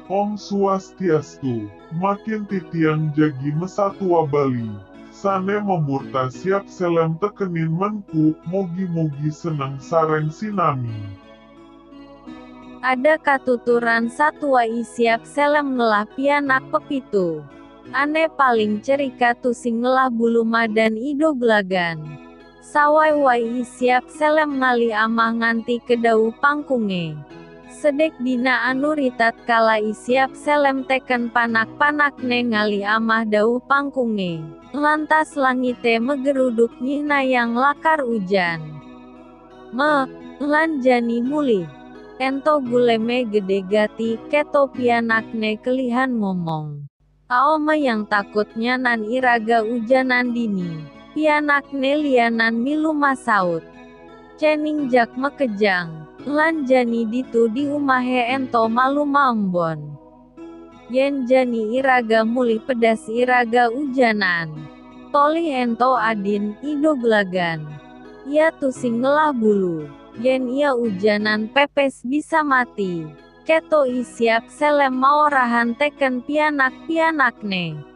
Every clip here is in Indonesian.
Om Swastiastu, makin titiang jagi mesatua Bali. Sane memurta siap selem tekenin menku, mogi-mogi seneng sareng sinami. Ada katuturan satua isiap selem ngelah pianak pepitu. Ane paling cerika tusing ngelah buluma dan ido gelagan. Sawai wai isiap selem ngali amah nganti kedau pangkunge. Sedek dina anu ritat kala isiap selem teken panak-panakne ngali amah dau pangkunge. Lantas langite megeruduk nyina yang lakar ujan. Lan jani mulih. Ento guleme gede gati, keto pianakne kelihan ngomong. Aoma yang takutnya nan iraga ujanan dini. Pianakne lianan milu masaut. Cening jak mekejang. Lan jani ditu di umahe ento malu maembon. Yen jani iraga muli pedas iraga ujanan. Toli ento adin, ido gelagan. Ia tusing ngelah bulu. Yen ia ujanan pepes bisa mati. Keto isiap selem maorahan teken pianak-pianakne.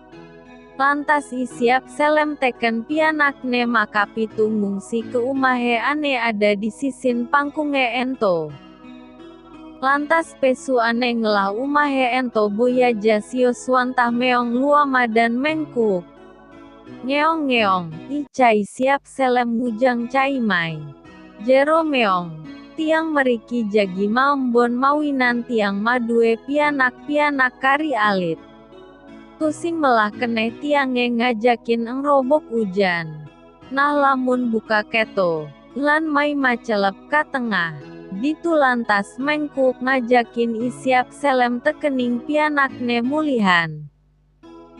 Lantas isiap selem teken pianakne maka pitu ngungsi ke umahe ane ada di sisin pangkunge ento. Lantas pesu ane ngelah umahe ento boya jasio swantah meong luama dan mengkuk. Ngeong-ngeong, icai siap selem ngujang cai mai. Jero meong, tiang meriki jagi maembon mawinan tiang madue pianak-pianak kari alit. Tusing melah keneh tiange ngajakin engrobok ujan. Nah lamun buka keto, lan mai macelep ka tengah. Ditu lantas mengkuk ngajakin isiap selem tekening pianakne mulihan.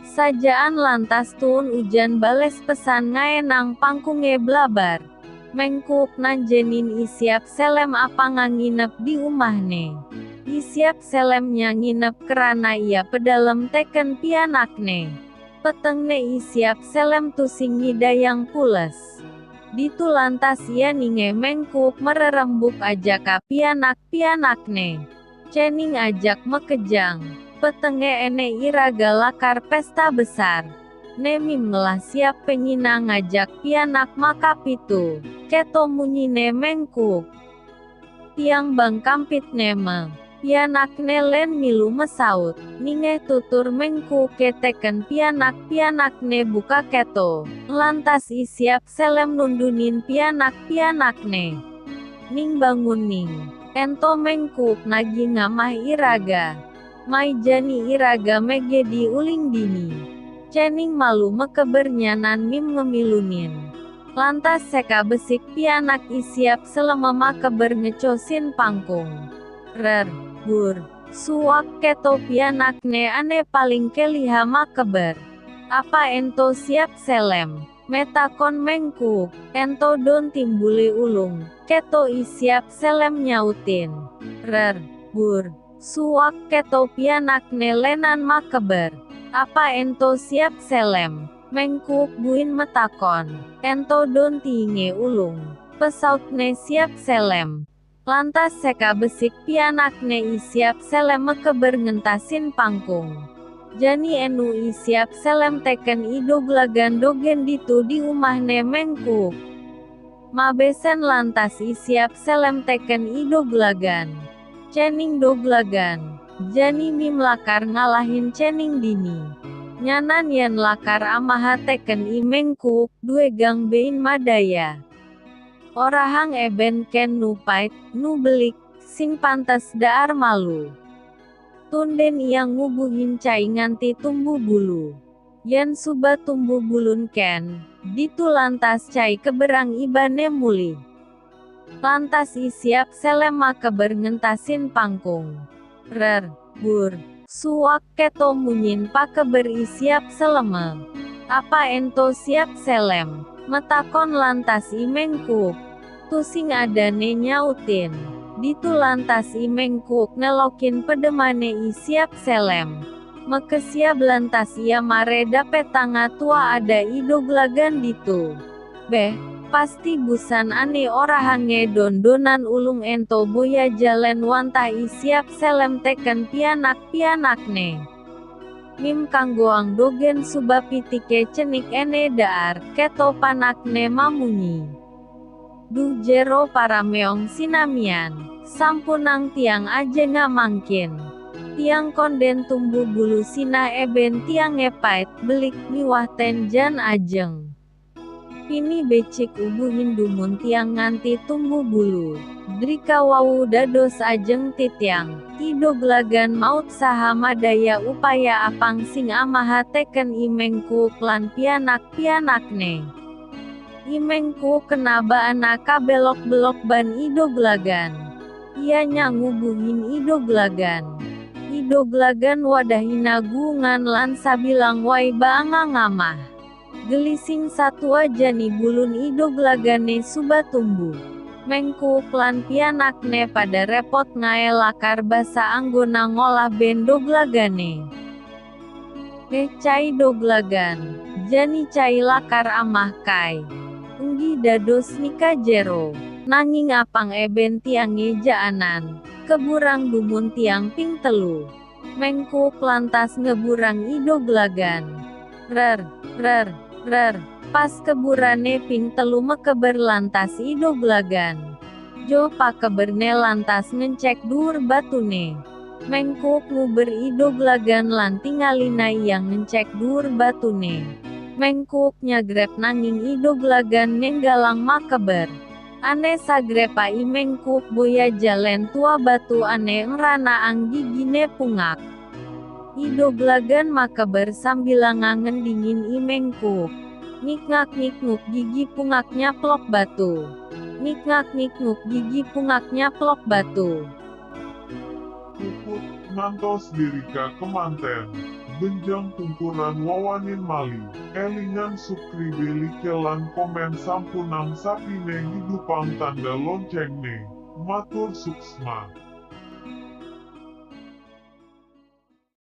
Sajaan lantas tuun ujan bales pesan ngaenang pangkunge blabar. Mengkuk nanjenin isiap selem apa nginep di umahne. Isiap selemnya nginep kerana ia pedalem teken pianakne. Petengne isiap selem tusing ngidayang pules. Ditu lantas ia ninge mengkuk mererembuk ajak ka pianak-pianakne. Cening ajak mekejang. Petenge ene iraga lakar pesta besar. Nemim ngelah siap pengina ngajak pianak maka pitu. Keto munyine mengkuk. Tiang bang kampit neme. Pianakne len milu mesaut. Ninge tutur mengkuk keteken pianak-pianakne buka keto. Lantas isiap selem nundunin pianak-pianakne. Ning bangun ning. Ento mengkuk nagi ngamah iraga. Mai jani iraga mege di uling dini. Cening malu mekebernya nan mim ngemilunin. Lantas seka besik pianak isiap selema makeber ngecosin pangkung. Bur, suak keto pianakne ane paling keliha makeber. Apa ento siap selem? Metakon mengkuk, ento don timbuli ulung. Keto isiap selem nyautin. Bur, suak keto pianakne lenan makeber. Apa ento siap selem? Mengkuk buin metakon. Ento don tinge ulung. Pesautne siap selem. Lantas seka besik pianakne isiap selem mekeber ngentasin pangkung. Jani enu isiap selem teken ido gelagan dogen ditu di umahne mengkuk. Mabesen lantas isiap selem teken ido gelagan. Cening do gelagan. Jani mim lakar ngalahin cening dini. Nyanan yen lakar amaha teken i mengkuk, due gang bein madaya. Orahang eben ken nu pait, nu belik, sing pantes daar malu. Tunden yang ngubuhin cai nganti tumbuh bulu. Yen suba tumbuh bulun ken, ditu lantas cai keberang ibane muli. Lantas isiap selema keber ngentasin pangkung. Bur, suak keto munyin pakeber isiap selema. Apa ento siap selem? Metakon lantas i mengkuk. Tusing adane nyautin. Ditu lantas i mengkuk nelokin pedemane isiap selem. Mekesiap lantas ia mare dapet tanga tua ada ido gelagan ditu. Beh, Pasti busan ane orahange dondonan ulung ento boya jalen wantai siap selem teken pianak-pianakne. Mim kanggoang dogen subapitike cenik ene daar, keto panakne mamunyi. Duh jero para meong sinamian, sampunang tiang aje ngamangkin. Tiang konden tumbuh bulu sina eben tiang ngepait, belik miwah tenjan ajeng. Pini becik ubu hindumun tiang nganti tumbuh bulu. Drika wawu dados ajeng titiang, idoglagan maut saha madaya upaya apang sing amaha teken imengku klan pianak-pianakne. Imengku kenaba anak kabelok-belok ban idoglagan. Ia ngubuhin idoglagan. Idoglagan wadahina gungan lan sabilang wai baanga ngamah. Gelising satu aja nih bulun idoglagane suba tumbuh. Mengku klan pianakne pada repot ngae lakar basa anggona ngolah ben doglagane. Cai doglagan, jani cai lakar amah kai. Enggi dados nika jero, nanging apang eben tiange jaanan, keburang dumun tiang ping telu. Mengku lantas ngeburang idoglagan. Rer. Pas keburane ping telu mekeber lantas idoglagan. Jo pakeberne lantas ngecek dur batune. Mengkuk nguber idoglagan lan tingalina yang ngecek dur batune. Mengkuk nyagrep nanging idoglagan nenggalang makeber. Ane sagrepa imengkuk boya jalen tua batu ane ngerana ang gigine pungak. Idoglagan makeber sambil ngangen dingin imengkuk. Ngik-ngak-ngik-nguk gigi pungaknya plok batu. Ngik-ngak-ngik-nguk gigi pungaknya plok batu. Puput, mantos dirika kemanten. Benjang tungkuran wawanin mali. Elingan sukri beli kelan komen sampunang sapine hidupang tanda lonceng ne. Matur suksma.